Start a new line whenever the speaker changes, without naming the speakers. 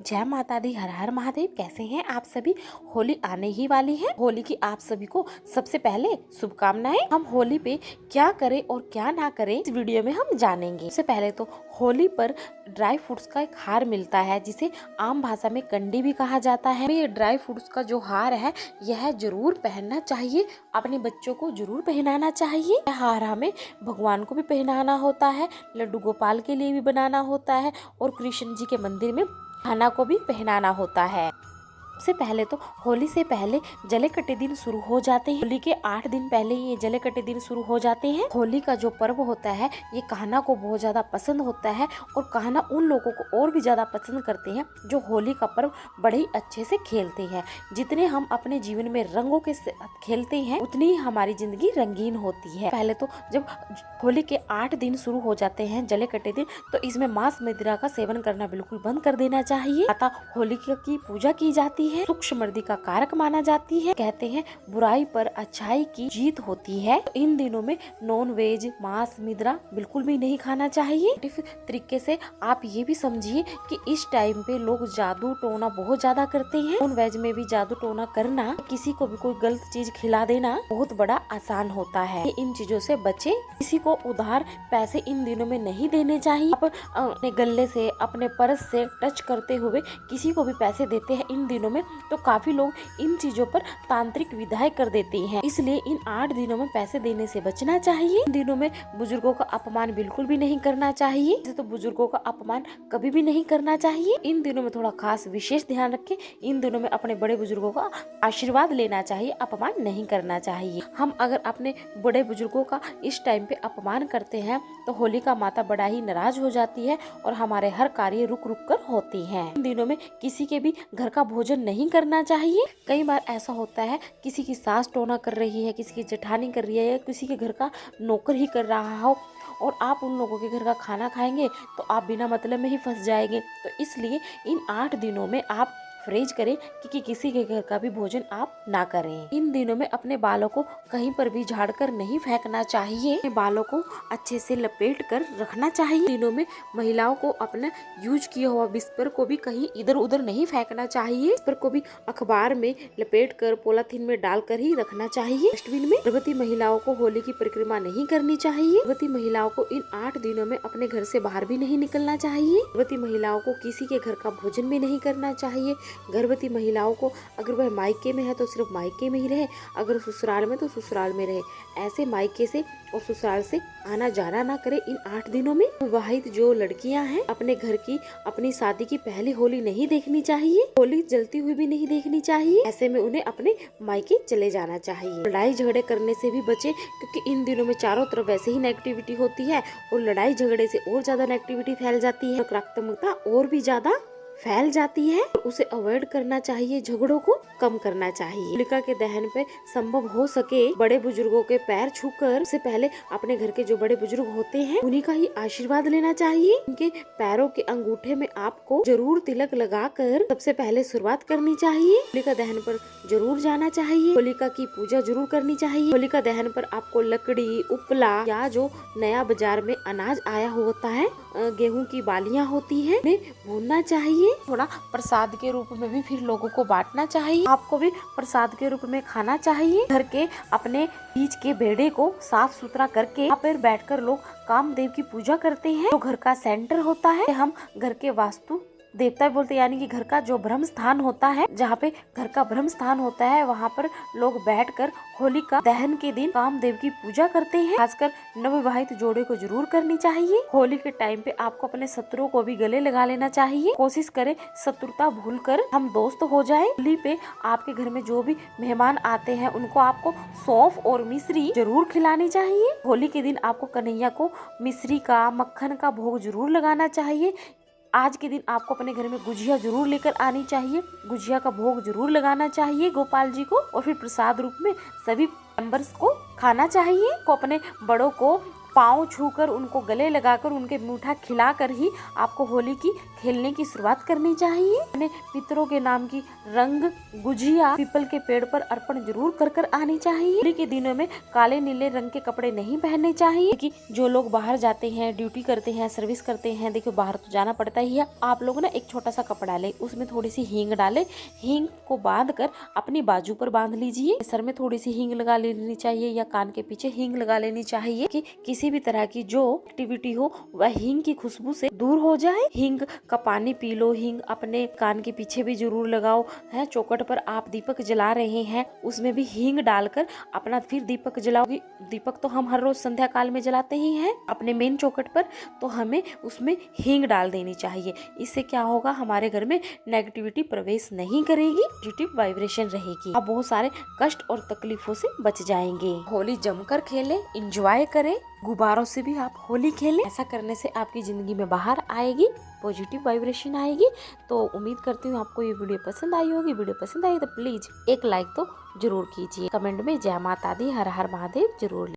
जय माता दी, हर हर महादेव। कैसे हैं आप सभी। होली आने ही वाली है। होली की आप सभी को सबसे पहले शुभकामनाएं। हम होली पे क्या करें और क्या ना करें इस वीडियो में हम जानेंगे। सबसे पहले तो होली पर ड्राई फ्रूट्स का एक हार मिलता है जिसे आम भाषा में कंडी भी कहा जाता है। ये ड्राई फ्रूट्स का जो हार है यह जरूर पहनना चाहिए, अपने बच्चों को जरूर पहनाना चाहिए। यह हार हमें भगवान को भी पहनाना होता है, लड्डू गोपाल के लिए भी बनाना होता है और कृष्ण जी के मंदिर में खाना को भी पहनाना होता है। सबसे पहले तो होली से पहले जले कटे दिन शुरू हो जाते हैं। होली के 8 दिन पहले ये जले कटे दिन शुरू हो जाते हैं। होली का जो पर्व होता है ये कहना को बहुत ज्यादा पसंद होता है और कहना उन लोगों को और भी ज्यादा पसंद करते हैं जो होली का पर्व बड़े ही अच्छे से खेलते हैं। जितने हम अपने जीवन में रंगों के साथ खेलते हैं उतनी ही हमारी जिंदगी रंगीन होती है। पहले तो जब होली के 8 दिन शुरू हो जाते हैं जले कटे दिन, तो इसमें मांस मदिरा का सेवन करना बिल्कुल बंद कर देना चाहिए। माता होलिका की पूजा की जाती है, सुख समृद्धि का कारक माना जाती है। कहते हैं बुराई पर अच्छाई की जीत होती है। तो इन दिनों में नॉन वेज मांस मदिरा बिल्कुल भी नहीं खाना चाहिए। इस तरीके से आप ये भी समझिए कि इस टाइम पे लोग जादू टोना बहुत ज्यादा करते हैं। नॉन वेज में भी जादू टोना करना, किसी को भी कोई गलत चीज खिला देना बहुत बड़ा आसान होता है। इन चीजों से बचे। किसी को उधार पैसे इन दिनों में नहीं देने चाहिए। आप अपने गले से अपने पर्स से टच करते हुए किसी को भी पैसे देते हैं इन दिनों में, तो काफी लोग इन चीजों पर तांत्रिक विधाएं कर देते हैं। इसलिए इन 8 दिनों में पैसे देने से बचना चाहिए। इन दिनों में बुजुर्गों का अपमान बिल्कुल भी नहीं करना चाहिए। जैसे तो बुजुर्गों का अपमान कभी भी नहीं करना चाहिए। इन दिनों में थोड़ा खास विशेष ध्यान रखें। इन दिनों में अपने बड़े बुजुर्गों का आशीर्वाद लेना चाहिए, अपमान नहीं करना चाहिए। हम अगर अपने बड़े बुजुर्गों का इस टाइम पे अपमान करते हैं तो होलिका माता बड़ा ही नाराज हो जाती है और हमारे हर कार्य रुक रुक कर होती है। इन दिनों में किसी के भी घर का भोजन नहीं करना चाहिए। कई बार ऐसा होता है किसी की सास टोना कर रही है, किसी की जेठानी कर रही है या किसी के घर का नौकर ही कर रहा हो और आप उन लोगों के घर का खाना खाएंगे तो आप बिना मतलब में ही फंस जाएंगे। तो इसलिए इन 8 दिनों में आप परहेज करें कि किसी के घर का भी भोजन आप ना करें। इन दिनों में अपने बालों को कहीं पर भी झाड़कर नहीं फेंकना चाहिए। अपने बालों को अच्छे से लपेट कर रखना चाहिए। दिनों में महिलाओं को अपना यूज किया हुआ बिस्तर को भी कहीं इधर उधर नहीं फेंकना चाहिए। बिस्तर को भी अखबार में लपेट कर पॉलिथीन में डालकर ही रखना चाहिए। डस्टबिन में। गर्भवती महिलाओं को होली की परिक्रमा नहीं करनी चाहिए। गर्भवती महिलाओं को इन 8 दिनों में अपने घर से बाहर भी नहीं निकलना चाहिए। गर्भवती महिलाओं को किसी के घर का भोजन भी नहीं करना चाहिए। गर्भवती महिलाओं को अगर वह मायके में है तो सिर्फ मायके में ही रहे, अगर ससुराल में तो ससुराल में रहे। ऐसे मायके से और ससुराल से आना जाना ना करे इन 8 दिनों में। विवाहित जो लड़कियां हैं अपने घर की अपनी शादी की पहली होली नहीं देखनी चाहिए। होली जलती हुई भी नहीं देखनी चाहिए। ऐसे में उन्हें अपने मायके चले जाना चाहिए। लड़ाई झगड़े करने से भी बचे, क्योंकि इन दिनों में चारों तरफ वैसे ही नेगेटिविटी होती है और लड़ाई झगड़े से और ज्यादा नेगेटिविटी फैल जाती है, नकारात्मकता और भी ज्यादा फैल जाती है। उसे अवॉइड करना चाहिए, झगड़ों को कम करना चाहिए। होलिका के दहन पे संभव हो सके बड़े बुजुर्गों के पैर छूकर उससे पहले अपने घर के जो बड़े बुजुर्ग होते हैं उन्हीं का ही आशीर्वाद लेना चाहिए। उनके पैरों के अंगूठे में आपको जरूर तिलक लगाकर सबसे पहले शुरुआत करनी चाहिए। होलिका दहन पर जरूर जाना चाहिए। होलिका की पूजा जरूर करनी चाहिए। होलिका दहन पर आपको लकड़ी, उपला या जो नया बाजार में अनाज आया होता है, गेहूं की बालियां होती है, उन्हें भूनना चाहिए। थोड़ा प्रसाद के रूप में भी फिर लोगों को बांटना चाहिए। आपको भी प्रसाद के रूप में खाना चाहिए। घर के अपने बीच के बेड़े को साफ सुथरा करके वहाँ पर बैठकर लोग कामदेव की पूजा करते हैं। जो घर का सेंटर होता है हम घर के वास्तु देवता बोलते हैं, यानी कि घर का जो ब्रह्म स्थान होता है, जहाँ पे घर का ब्रह्म स्थान होता है वहाँ पर लोग बैठकर होलिका दहन के दिन कामदेव की पूजा करते हैं। खासकर नवविवाहित जोड़े को जरूर करनी चाहिए। होली के टाइम पे आपको अपने शत्रुओं को भी गले लगा लेना चाहिए। कोशिश करें शत्रुता भूलकर हम दोस्त हो जाए। होली पे आपके घर में जो भी मेहमान आते हैं उनको आपको सौंफ और मिश्री जरूर खिलानी चाहिए। होली के दिन आपको कन्हैया को मिश्री का, मक्खन का भोग जरूर लगाना चाहिए। आज के दिन आपको अपने घर में गुजिया जरूर लेकर आनी चाहिए। गुजिया का भोग जरूर लगाना चाहिए गोपाल जी को और फिर प्रसाद रूप में सभी मेंबर्स को खाना चाहिए। को अपने बड़ों को पाँव छूकर, उनको गले लगाकर, उनके मीठा खिलाकर ही आपको होली की खेलने की शुरुआत करनी चाहिए। अपने पितरों के नाम की रंग गुजिया पीपल के पेड़ पर अर्पण जरूर कर आनी चाहिए। होली के दिनों में काले नीले रंग के कपड़े नहीं पहनने चाहिए कि जो लोग बाहर जाते हैं, ड्यूटी करते हैं, सर्विस करते हैं, देखो बाहर तो जाना पड़ता ही है। आप लोग ना एक छोटा सा कपड़ा ले, उसमें थोड़ी सी हींग डाले, हींग को बांध कर अपनी बाजू पर बांध लीजिए। सर में थोड़ी सी हींग लगा लेनी चाहिए या कान के पीछे हींग लगा लेनी चाहिए कि किसी भी तरह की जो एक्टिविटी हो वह हींग की खुशबू से दूर हो जाए। हींग का पानी पी लो, हींग अपने कान के पीछे भी जरूर लगाओ। है चौखट पर आप दीपक जला रहे हैं, उसमें भी हींग डालकर अपना फिर दीपक जलाओगे। दीपक तो हम हर रोज संध्या काल में जलाते ही हैं अपने मेन चौखट पर, तो हमें उसमें हींग डाल देनी चाहिए। इससे क्या होगा, हमारे घर में नेगेटिविटी प्रवेश नहीं करेगी, पॉजिटिव वाइब्रेशन रहेगी। आप बहुत सारे कष्ट और तकलीफों से बच जाएंगे। होली जमकर खेलें, एंजॉय करें, गुब्बारों से भी आप होली खेलें। ऐसा करने से आपकी जिंदगी में बाहर आएगी, पॉजिटिव वाइब्रेशन आएगी। तो उम्मीद करती हूँ आपको ये वीडियो पसंद आई होगी। वीडियो पसंद आई तो प्लीज एक लाइक तो जरूर कीजिए। कमेंट में जय माता दी, हर हर महादेव जरूर